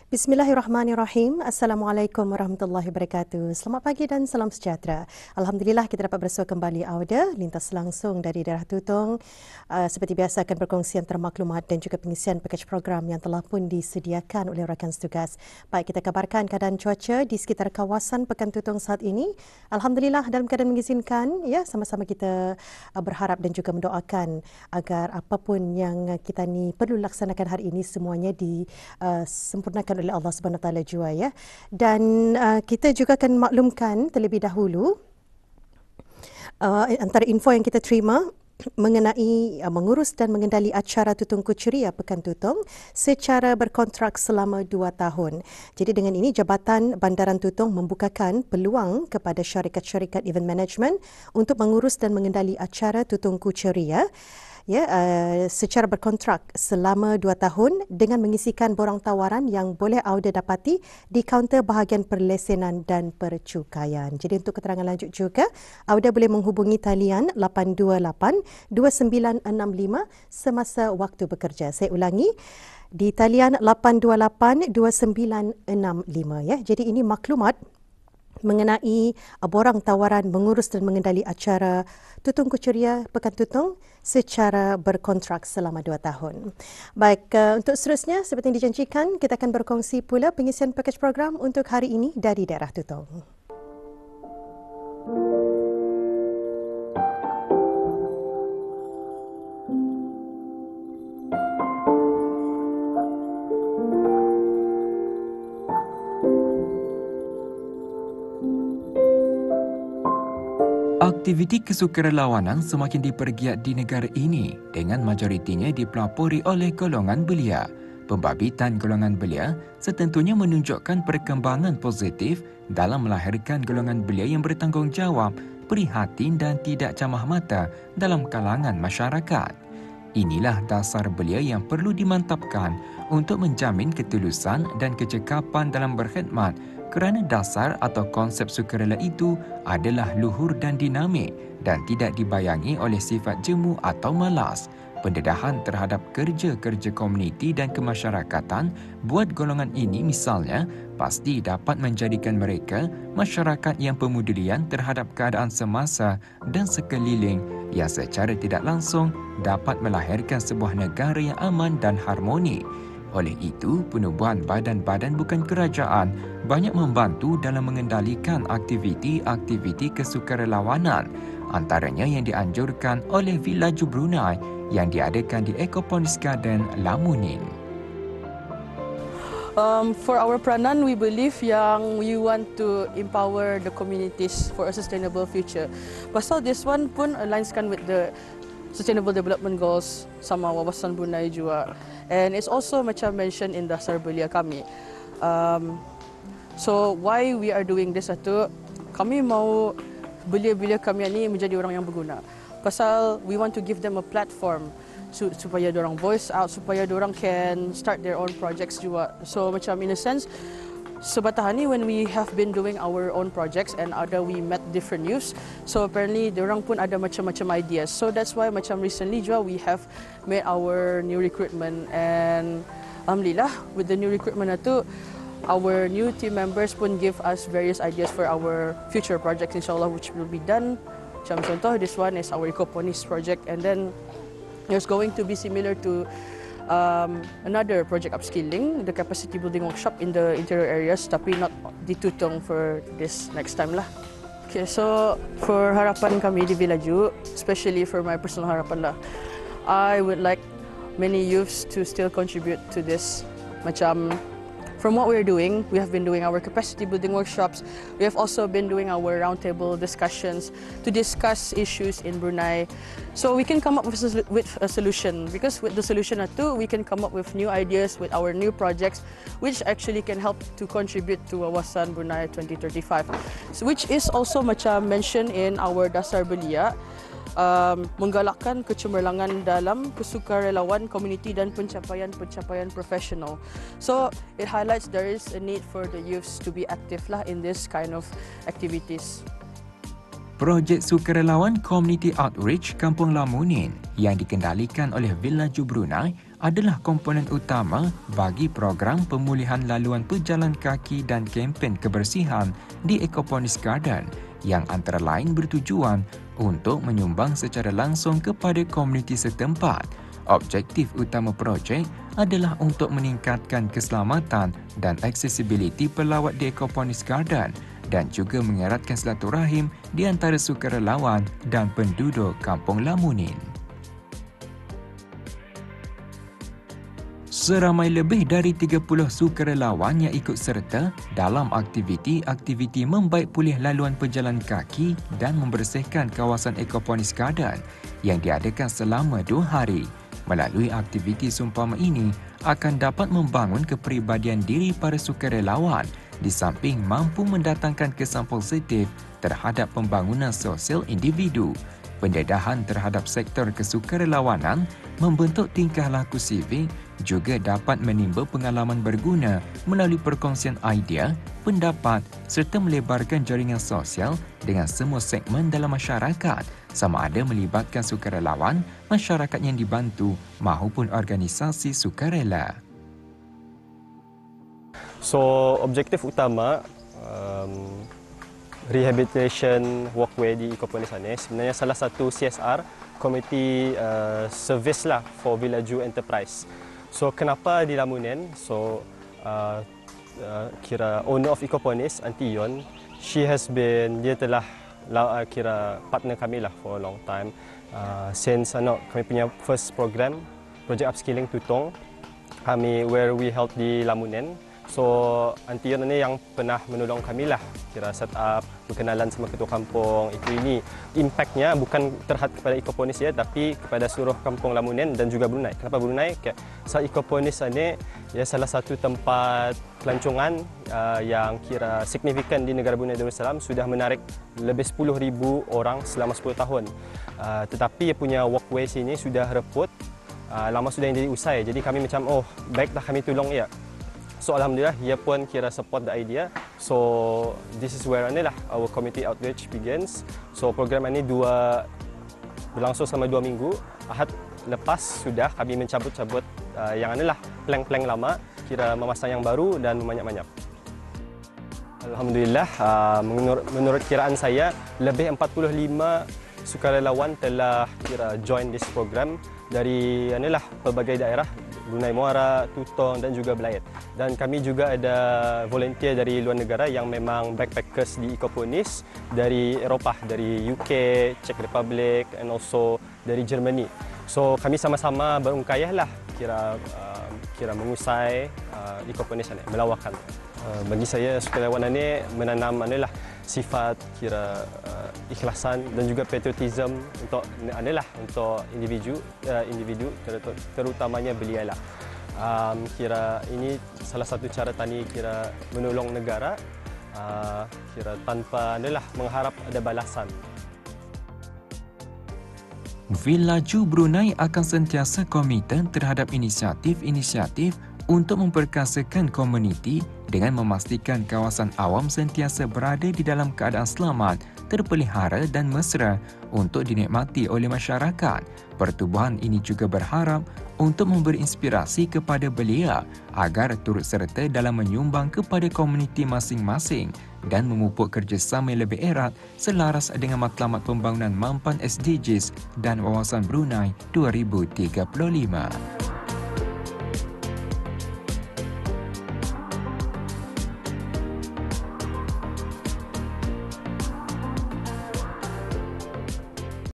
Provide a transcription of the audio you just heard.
Bismillahirrahmanirrahim. Assalamualaikum warahmatullahi wabarakatuh. Selamat pagi dan salam sejahtera. Alhamdulillah kita dapat bersua kembali Auda lintas langsung dari daerah Tutong. Seperti biasa akan berkongsi antara maklumat dan juga pengisian pakej program yang telah pun disediakan oleh rakan setugas. Baik, kita kabarkan keadaan cuaca di sekitar kawasan Pekan Tutong saat ini. Alhamdulillah dalam keadaan mengizinkan, ya, sama-sama kita berharap dan juga mendoakan agar apapun yang kita ni perlu laksanakan hari ini semuanya disempurnakan oleh Allah Subhanahu Wa Taala jua, ya. Dan kita juga akan maklumkan terlebih dahulu antara info yang kita terima mengenai mengurus dan mengendali acara Tutungku Ceria Pekan Tutong secara berkontrak selama 2 tahun. Jadi dengan ini Jabatan Bandaran Tutong membukakan peluang kepada syarikat-syarikat event management untuk mengurus dan mengendali acara Tutungku Ceria, ya, secara berkontrak selama 2 tahun dengan mengisikan borang tawaran yang boleh Auda dapati di kaunter bahagian perlesenan dan percukaian. Jadi untuk keterangan lanjut juga, Auda boleh menghubungi talian 828-2965 semasa waktu bekerja. Saya ulangi, di talian 828-2965, ya. Jadi ini maklumat mengenai borang tawaran mengurus dan mengendali acara Tutungku Ceria Pekan Tutong secara berkontrak selama 2 tahun. Baik, untuk seterusnya seperti yang dijanjikan, kita akan berkongsi pula pengisian pakej program untuk hari ini dari daerah Tutong. Aktiviti kesukarelawanan semakin dipergiat di negara ini dengan majoritinya dipelopori oleh golongan belia. Pembabitan golongan belia setentunya menunjukkan perkembangan positif dalam melahirkan golongan belia yang bertanggungjawab, prihatin dan tidak camah mata dalam kalangan masyarakat. Inilah dasar belia yang perlu dimantapkan untuk menjamin ketulusan dan kecekapan dalam berkhidmat, kerana dasar atau konsep sukarela itu adalah luhur dan dinamik dan tidak dibayangi oleh sifat jemu atau malas. Pendedahan terhadap kerja-kerja komuniti dan kemasyarakatan buat golongan ini misalnya pasti dapat menjadikan mereka masyarakat yang pemudulian terhadap keadaan semasa dan sekeliling yang secara tidak langsung dapat melahirkan sebuah negara yang aman dan harmoni. Oleh itu, penubuhan badan-badan bukan kerajaan banyak membantu dalam mengendalikan aktiviti-aktiviti kesukarelawanan, antaranya yang dianjurkan oleh Village Brunei yang diadakan di Ecoponis Garden, Lamunin. For our peranan, we believe yang we want to empower the communities for a sustainable future. Pasal this one pun alignskan with the Sustainable Development Goals sama Wawasan Brunei juga. And it's also macam mentioned in dasar belia kami. So why we are doing this itu, kami mau belia-belia kami ni menjadi orang yang berguna. Pasal we want to give them a platform supaya dorang voice out, supaya dorang can start their own projects juga. So macam in a sense, sebatah ni when we have been doing our own projects and we met different youths, so apparently diorang pun ada macam-macam ideas. So that's why macam recently juga we have made our new recruitment, and alhamdulillah with the new recruitment itu our new team members pun give us various ideas for our future projects insyaAllah which will be done. Macam contoh, this one is our Ecoponis project, and then there's going to be similar to another project upskilling, the capacity building workshop in the interior areas, tapi not di Tutong for this next time lah. Okay, so for harapan kami di Villaju, especially for my personal harapan lah, I would like many youths to still contribute to this. Macam from what we're doing, we have been doing our capacity building workshops. We have also been doing our roundtable discussions to discuss issues in Brunei. So we can come up with a solution, because with the solution too, we can come up with new ideas with our new projects, which actually can help to contribute to Wawasan Brunei 2035. So, which is also macam mentioned in our dasar belia. Menggalakkan kecemerlangan dalam kesukarelawan komuniti dan pencapaian profesional. So it highlights there is a need for the youths to be active lah in this kind of activities. Projek Sukarelawan Community Outreach Kampung Lamunin yang dikendalikan oleh Villaju Brunei adalah komponen utama bagi program pemulihan laluan pejalan kaki dan kempen kebersihan di Ecoponis Garden yang antara lain bertujuan untuk menyumbang secara langsung kepada komuniti setempat. Objektif utama projek adalah untuk meningkatkan keselamatan dan aksesibiliti pelawat di Ecoponis Garden dan juga mengeratkan silaturahim di antara sukarelawan dan penduduk Kampung Lamunin. Seramai lebih dari 30 sukarelawan yang ikut serta dalam aktiviti membaik pulih laluan pejalan kaki dan membersihkan kawasan Ecoponis Garden yang diadakan selama 2 hari. Melalui aktiviti seumpama ini akan dapat membangun kepribadian diri para sukarelawan di samping mampu mendatangkan kesan positif terhadap pembangunan sosial individu. Pendedahan terhadap sektor kesukarelawanan membentuk tingkah laku sivik juga dapat menimba pengalaman berguna melalui perkongsian idea, pendapat serta melebarkan jaringan sosial dengan semua segmen dalam masyarakat, sama ada melibatkan sukarelawan, masyarakat yang dibantu maupun organisasi sukarela. So, objektif utama rehabilitation walkway di Ecoponis ini sebenarnya salah satu CSR, Community Service lah for Villaju Enterprise. So, kenapa di Lamunin? So, kira owner of Ecoponis, Aunty Yon, dia telah kira partner kami lah for a long time. Since kami punya first program, Project Upskilling Tutong, where we help di Lamunin. So, Aunty Yon ni yang pernah menolong kami lah, kira set up, berkenalan sama ketua kampung, itu ini. Impactnya bukan terhad kepada Ecoponis ya, tapi kepada seluruh kampung Lamunin dan juga Brunei. Kenapa Brunei? Sebab Ecoponis ini ya salah satu tempat pelancongan yang kira signifikan di negara Brunei Darussalam, sudah menarik lebih 10,000 orang selama 10 tahun. Tetapi ia punya walkway sini sudah reput, lama sudah yang jadi usai. Jadi kami macam, baiklah kami tolong ya. So, alhamdulillah, ia pun kira support the idea. So, this is where our community outreach begins. So, program ini berlangsung selama 2 minggu. Ahad lepas sudah kami mencabut-cabut yang plank-plank lama, kira memasang yang baru dan memanyak-manyak. Alhamdulillah, menurut kiraan saya, lebih 45 sukarelawan telah kira join this program dari pelbagai daerah, Brunei Muara, Tutong dan juga Belayet. Dan kami juga ada volunteer dari luar negara yang memang backpackers di Ecoponis dari Eropah, dari UK, Czech Republic and also dari Germany. So kami sama-sama berungkayah lah kira mengusai Ecoponis ini, melawakan. Bagi saya sukarelawan ini menanam sifat kira ikhlasan dan juga patriotism untuk individu terutamanya belia lah. Kira ini salah satu cara tani kira menolong negara kira tanpa mengharap ada balasan. Villaju Brunei akan sentiasa komited terhadap inisiatif-inisiatif untuk memperkasakan komuniti dengan memastikan kawasan awam sentiasa berada di dalam keadaan selamat, terpelihara dan mesra untuk dinikmati oleh masyarakat. Pertubuhan ini juga berharap untuk memberi inspirasi kepada belia agar turut serta dalam menyumbang kepada komuniti masing-masing dan memupuk kerjasama yang lebih erat selaras dengan matlamat pembangunan mampan SDGs dan Wawasan Brunei 2035.